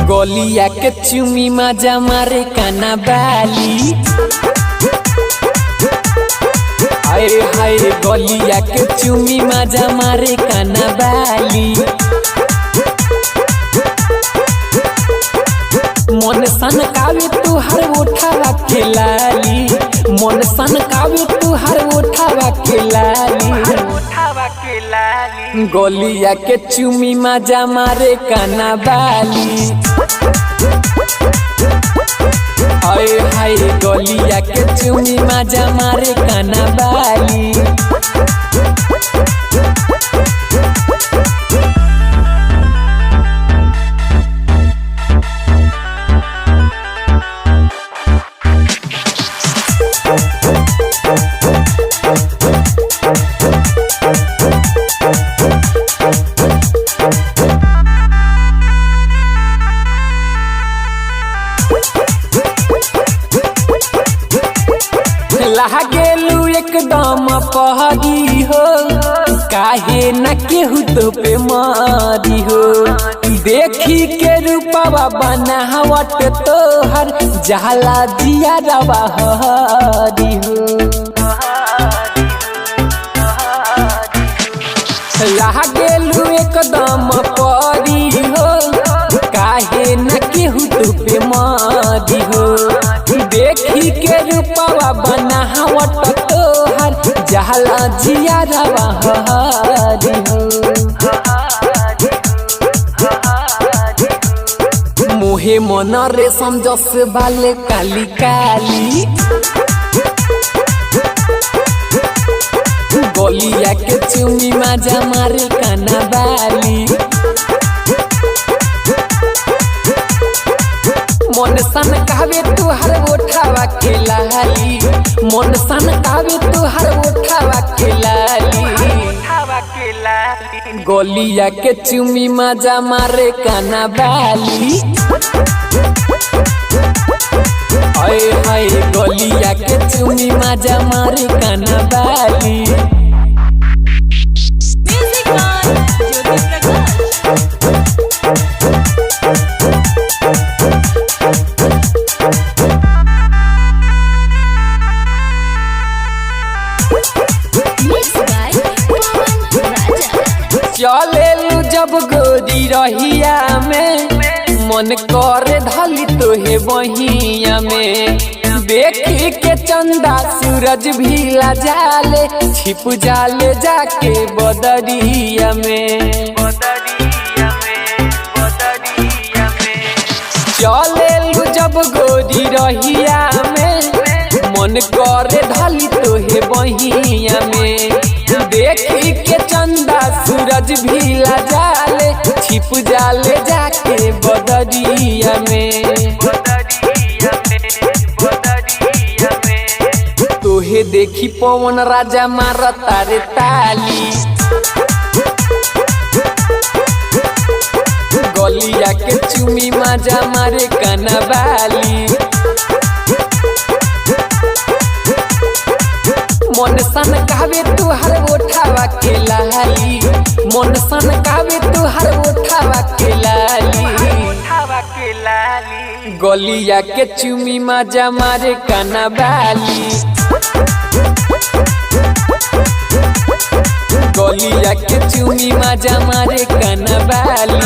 गोलिया के चुमी मजा मारे काना बाली। हाय हाय गोलिया के चुमी मजा मारे काना बाली। मन सन कावे तुहार उठावा के लाली। मन सन कावे तुहार उठावा के लाली। गोलिया के चुमी मजा मारे काना बाली। हाय हाय गोलिया के चुमी मजा मारे काना बाली। लागेलू एकदम पहरी हो, काहे न केहू तो पे मारी हो। देखी के रूपवा बनावट तोहर जाला जिया रवा हरी हो। लागेलू एकदम पहरी हो, काहे न केहू तो पे मारी हो। देखी के रूपवा बनावट तोहर जाला जिया रवा हरी हो। मोहे मन रेशम जस बाले काली काली। गोलिया के चुमी मजा मारे काना बाली। मन सन कावे तुहार उठावा के लाली। मन सन कावे तुहार उठावा के लाली। गोलिया के चुमी मजा मारे काना बाली। हाय हाय गोलिया के चुमी मजा मारे काना बाली। चलेलू जब गोरी रहिया में, मन करे धली तोहे बहिया में। देखी के चंदा सूरज भी ला जाले, छिप जाले जाके बदरिया में। चलेलू जब गोरी रहिया में, मन करे धली तोहे बहिया में। देखी के चंदा सूरज भी ला जाले, छिप जाले जाके बदरिया में। तोहे देखी पवन राजा मारता रे ताली। गोलिया के चुमी मजा मारे काना बाली। मन सन कावे तुहार उठावा के लाली। मन सन कावे तुहार उठावा के लाली। गोलिया के चुमी मजा मारे काना बाली। गोलिया के चुमी मजा मारे काना बाली।